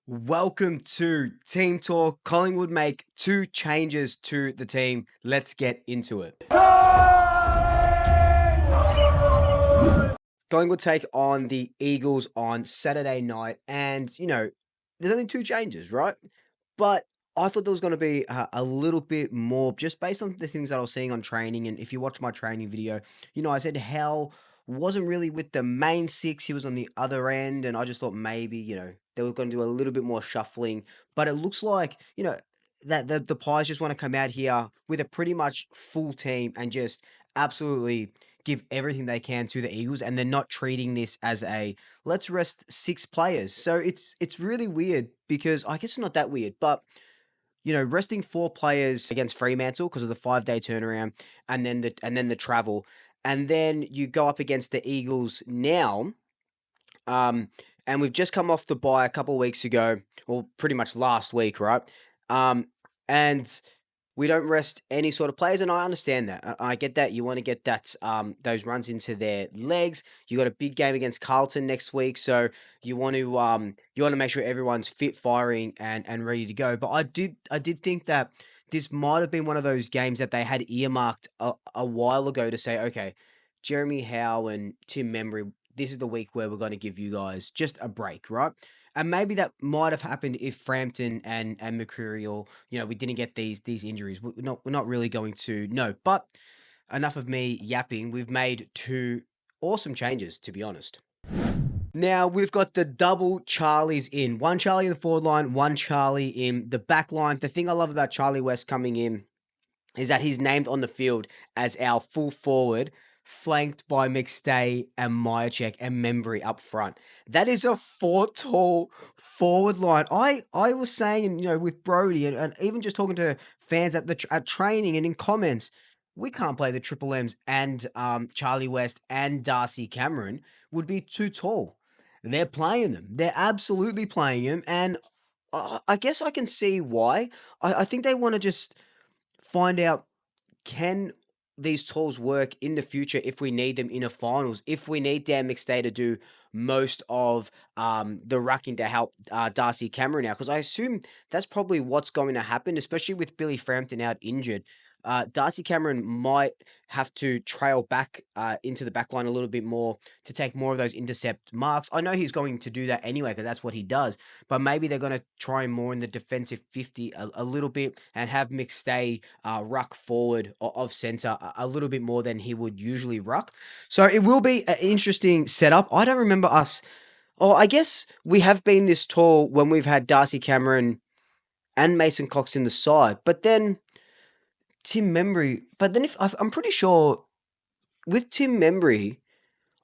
Welcome to Team Talk. Collingwood make two changes to the team. Let's get into it. Collingwood take on the Eagles on Saturday night, and there's only two changes, right? But I thought there was going to be a little bit more, just based on the things that I was seeing on training. And if you watch my training video, I said Hal wasn't really with the main six; he was on the other end, and I just thought maybe they were going to do a little bit more shuffling. But it looks like that the Pies just want to come out here with a pretty much full team and just absolutely give everything they can to the Eagles, and they're not treating this as a let's rest six players. So it's really weird because I guess it's not that weird, but resting four players against Fremantle because of the 5-day turnaround, and then the travel, and then you go up against the Eagles now. Um, and we've just come off the bye a couple of weeks ago, or pretty much last week, right? And we don't rest any sort of players, and I understand that. I get that. You want to get those runs into their legs. You got a big game against Carlton next week, so you want to make sure everyone's fit, firing, and ready to go. But I did think that this might have been one of those games that they had earmarked a while ago to say, okay, Jeremy Howe and Tim Membry, this is the week where we're going to give you guys just a break, right? And maybe that might have happened if Frampton and Mercurial, we didn't get these injuries. We're not really going to know. But enough of me yapping. We've made two awesome changes, to be honest. Now we've got the double Charlies in. One Charlie in the forward line, one Charlie in the back line. The thing I love about Charlie West coming in is that he's named on the field as our full forward, flanked by McStay and Myercheck and Membry up front. That is a four tall forward line. I was saying, with Brody and even just talking to fans at training and in comments, we can't play the Triple M's and Charlie West and Darcy Cameron would be too tall. They're playing them. They're absolutely playing them, and I guess I can see why. I think they want to just find out, can these tools work in the future if we need them in a finals, if we need Dan McStay to do most of the rucking to help Darcy Cameron out, because I assume that's probably what's going to happen, especially with Billy Frampton out injured. Darcy Cameron might have to trail back into the back line a little bit more to take more of those intercept marks. I know he's going to do that anyway because that's what he does, but maybe they're going to try him more in the defensive 50 a little bit and have McStay ruck forward of centre a little bit more than he would usually ruck. So it will be an interesting setup. I don't remember us. Oh, I guess we have been this tall when we've had Darcy Cameron and Mason Cox in the side, but then Tim Membry. But then I'm pretty sure with Tim Membry,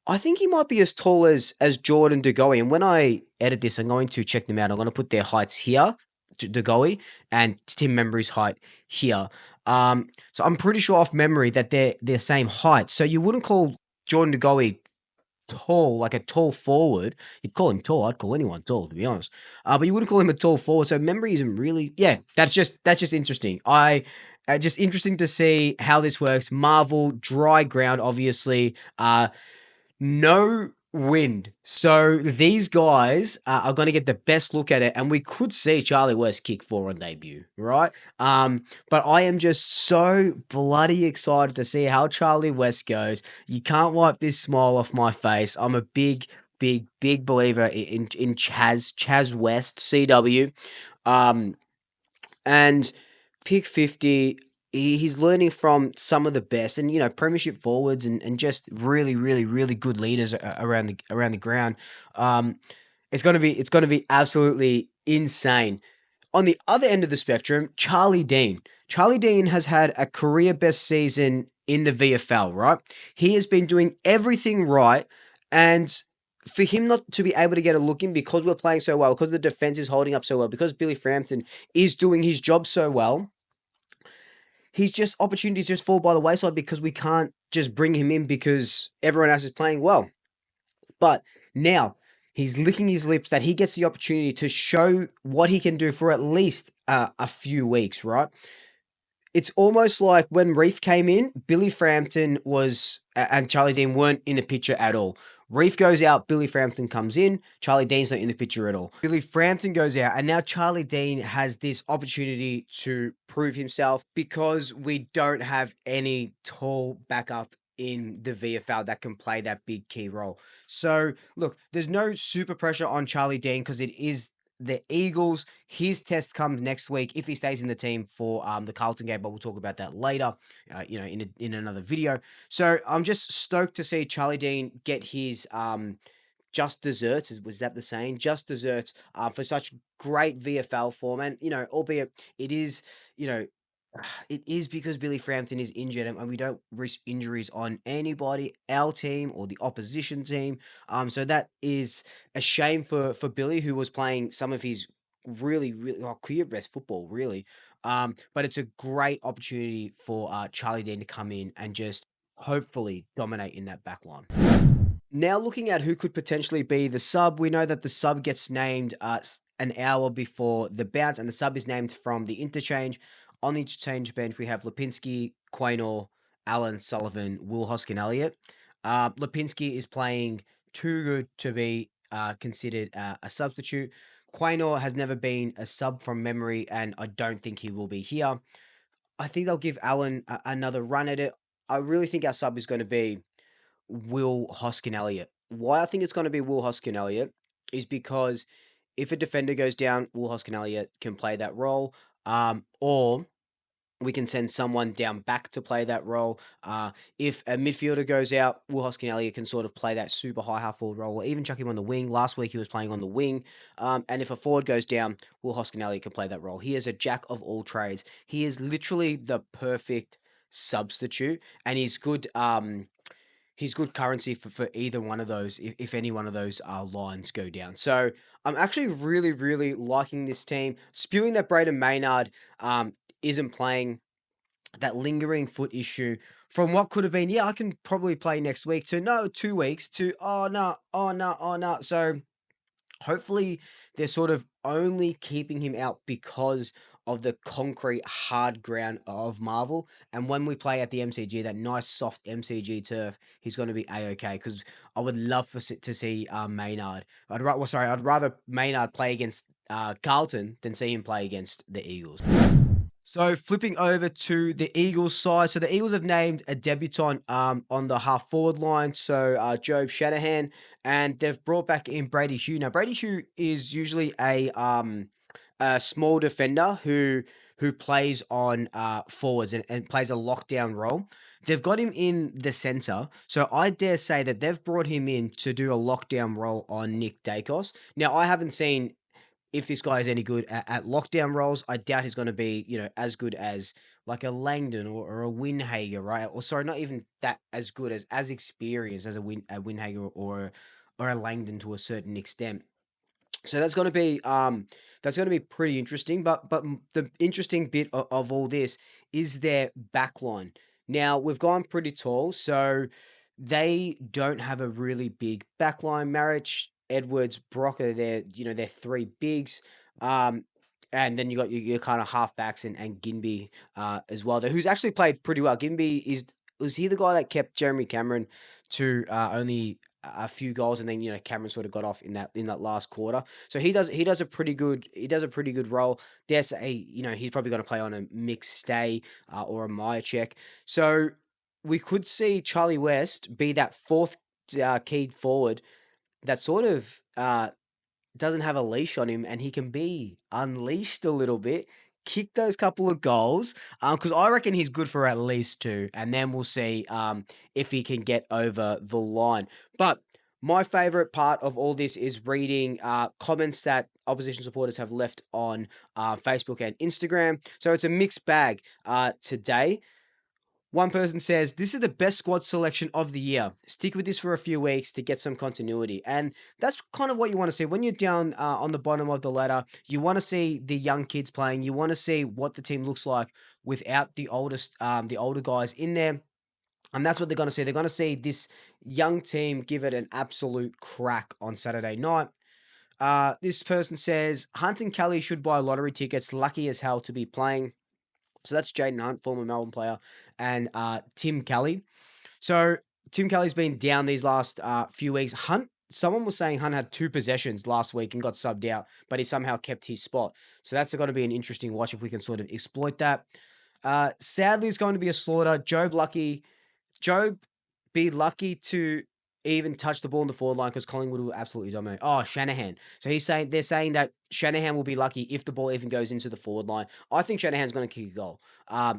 I think he might be as tall as Jordan DeGoey. And when I edit this, I'm going to check them out. I'm going to put their heights here, DeGoey, and Tim Membry's height here. So I'm pretty sure off memory that they're same height. So you wouldn't call Jordan DeGoey tall, like a tall forward. You'd call him tall. I'd call anyone tall, to be honest. But you wouldn't call him a tall forward. So Membry isn't really. Yeah, that's just interesting. Just interesting to see how this works. Marvel, dry ground, obviously. No wind. So these guys are going to get the best look at it, and we could see Charlie West kick 4 on debut, right? But I am just so bloody excited to see how Charlie West goes. You can't wipe this smile off my face. I'm a big, big, big believer in Chaz West, CW. And pick 50. He's learning from some of the best, and premiership forwards and just really, really, really good leaders around the ground. It's gonna be absolutely insane. On the other end of the spectrum, Charlie Dean. Charlie Dean has had a career best season in the VFL, right? He has been doing everything right, and for him not to be able to get a look in because we're playing so well, because the defense is holding up so well, because Billy Frampton is doing his job so well, he's just opportunities just fall by the wayside because we can't just bring him in because everyone else is playing well. But now he's licking his lips that he gets the opportunity to show what he can do for at least a few weeks, right? It's almost like when Reef came in, Billy Frampton and Charlie Dean weren't in the picture at all. Reef goes out, Billy Frampton comes in, Charlie Dean's not in the picture at all. Billy Frampton goes out, and now Charlie Dean has this opportunity to prove himself because we don't have any tall backup in the VFL that can play that big key role. So, look, there's no super pressure on Charlie Dean because it is the Eagles. His test comes next week if he stays in the team for the Carlton game, but we'll talk about that later, in another video. So I'm just stoked to see Charlie Dean get his just desserts. Was that the saying? Just desserts for such great VFL form, and albeit it is, you know. It is because Billy Frampton is injured, and we don't risk injuries on anybody, our team or the opposition team. So that is a shame for Billy, who was playing some of his really, really clear best football, really. But it's a great opportunity for Charlie Dean to come in and just hopefully dominate in that back line. Now, looking at who could potentially be the sub, we know that the sub gets named an hour before the bounce, and the sub is named from the interchange. On the interchange bench, we have Lipinski, Quaynor, Allen, Sullivan, Will Hoskin Elliott. Lipinski is playing too good to be considered a substitute. Quaynor has never been a sub from memory, and I don't think he will be here. I think they'll give Allen another run at it. I really think our sub is going to be Will Hoskin Elliott. Why I think it's going to be Will Hoskin Elliott is because if a defender goes down, Will Hoskin Elliott can play that role. Or we can send someone down back to play that role. If a midfielder goes out, Will Hoskin Elliott can sort of play that super high half forward role, or even chuck him on the wing. Last week he was playing on the wing. And if a forward goes down, Will Hoskin Elliott can play that role. He is a jack of all trades. He is literally the perfect substitute, and he's good. He's good currency for either one of those, if any one of those lines go down. So I'm actually really, really liking this team. Spewing that Braden Maynard isn't playing, that lingering foot issue from what could have been, yeah, I can probably play next week, to no, 2 weeks, to oh no, oh no, oh no. So hopefully they're sort of only keeping him out because of the concrete hard ground of Marvel. And when we play at the MCG, that nice soft MCG turf, he's going to be a-okay. Because I would love to see Maynard. I'd rather Maynard play against Carlton than see him play against the Eagles. So flipping over to the Eagles side. So the Eagles have named a debutant on the half forward line. So Job Shanahan, and they've brought back in Brady Hugh. Now Brady Hugh is usually a small defender who plays on forwards and plays a lockdown role. They've got him in the center. So I dare say that they've brought him in to do a lockdown role on Nick Dacos. Now I haven't seen if this guy is any good at lockdown roles. I doubt he's going to be, as good as like a Langdon or a Winhager, right? Or sorry, not even that as good as experienced as a Winhager or a Langdon to a certain extent. So that's going to be pretty interesting. But the interesting bit of all this is their backline. Now we've gone pretty tall, so they don't have a really big backline. Marriage, Edwards, Brock are they're three bigs. Um, and then you got your kind of halfbacks and Ginby as well, who's actually played pretty well. Ginby was he the guy that kept Jeremy Cameron to only a few goals, and then Cameron sort of got off in that last quarter. So he does a pretty good role. Dare say he's probably going to play on a mixed stay or a Maya check. So we could see Charlie West be that fourth key forward that sort of doesn't have a leash on him, and he can be unleashed a little bit, kick those couple of goals. Because I reckon he's good for at least two, and then we'll see if he can get over the line. But my favorite part of all this is reading comments that opposition supporters have left on Facebook and Instagram. So it's a mixed bag today. One person says, "This is the best squad selection of the year. Stick with this for a few weeks to get some continuity." And that's kind of what you want to see. When you're down on the bottom of the ladder, you want to see the young kids playing. You want to see what the team looks like without the older guys in there. And that's what they're going to see. They're going to see this young team give it an absolute crack on Saturday night. This person says, "Hunt and Kelly should buy lottery tickets. Lucky as hell to be playing." So that's Jaden Hunt, former Melbourne player, and Tim Kelly. So Tim Kelly's been down these last few weeks. Someone was saying Hunt had 2 possessions last week and got subbed out, but he somehow kept his spot. So that's going to be an interesting watch if we can sort of exploit that. Sadly, it's going to be a slaughter. Job be lucky to even touch the ball in the forward line because Collingwood will absolutely dominate. Oh, Shanahan. So they're saying that Shanahan will be lucky if the ball even goes into the forward line. I think Shanahan's going to kick a goal.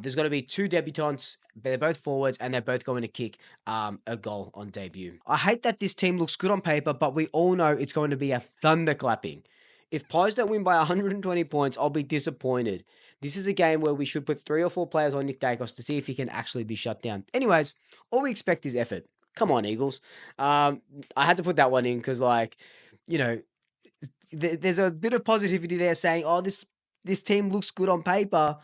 There's going to be 2 debutants. They're both forwards and they're both going to kick a goal on debut. I hate that this team looks good on paper, but we all know it's going to be a thunderclapping. If Pies don't win by 120 points, I'll be disappointed. This is a game where we should put 3 or 4 players on Nick Dacos to see if he can actually be shut down. Anyways, all we expect is effort. Come on, Eagles. I had to put that one in because, like, you know, there's a bit of positivity there saying, oh, this team looks good on paper,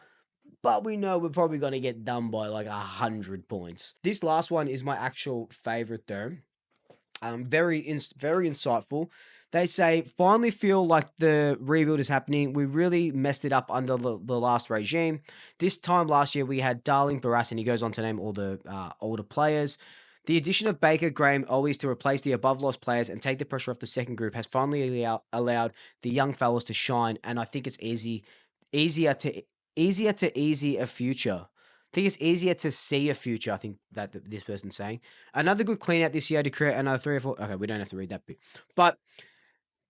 but we know we're probably going to get done by like 100 points. This last one is my actual favorite, though. Very insightful. They say, finally feel like the rebuild is happening. We really messed it up under the last regime. This time last year, we had Darling, Barras, and he goes on to name all the older players. The addition of Baker, Graham, always to replace the above-lost players and take the pressure off the second group has finally allowed the young fellas to shine, and I think it's easier to easy a future. I think it's easier to see a future. I think that this person's saying another good clean out this year to create another 3 or 4. Okay, we don't have to read that bit, but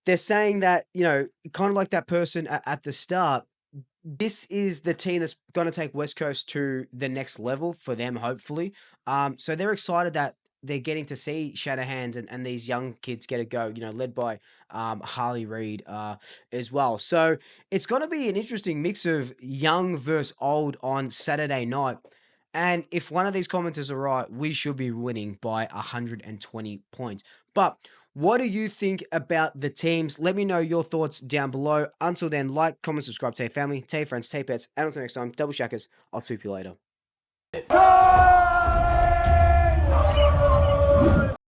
they're saying that, kind of like that person at the start, this is the team that's going to take West Coast to the next level for them, hopefully. So they're excited that they're getting to see Shanahan's and these young kids get a go, led by Harley Reid as well. So it's going to be an interesting mix of young versus old on Saturday night. And if one of these commenters are right, we should be winning by 120 points. But what do you think about the teams? Let me know your thoughts down below. Until then, like, comment, subscribe, tell your family, tell your friends, tell your pets. And until next time, double shackers. I'll swoop you later.